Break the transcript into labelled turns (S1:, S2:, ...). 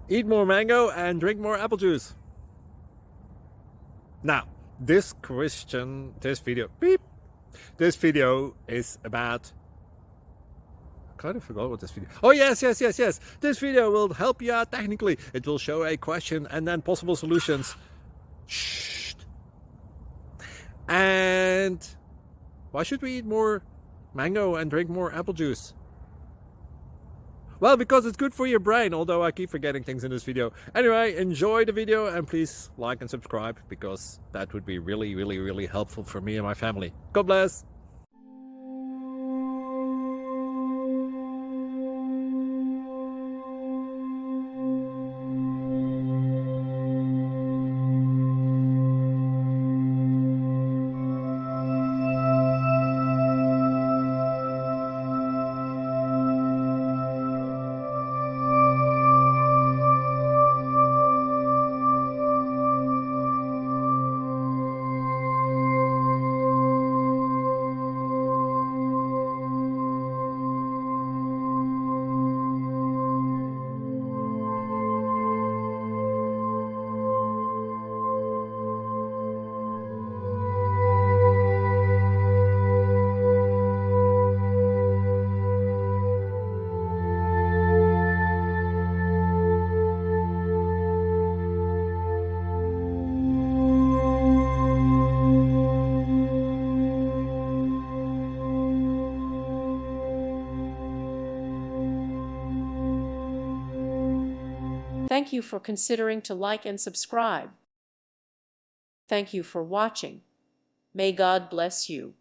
S1: Eat more mango and drink more apple juice. Now, this video is about, I kind of forgot what this video. Oh, yes. This video will help you out technically. It will show a question and then possible solutions. Shh. And why should we eat more mango and drink more apple juice? Well, because it's good for your brain, although I keep forgetting things in this video. Anyway, enjoy the video and please like and subscribe, because that would be really helpful for me and my family. God bless!
S2: Thank you for considering to like and subscribe. Thank you for watching. May God bless you.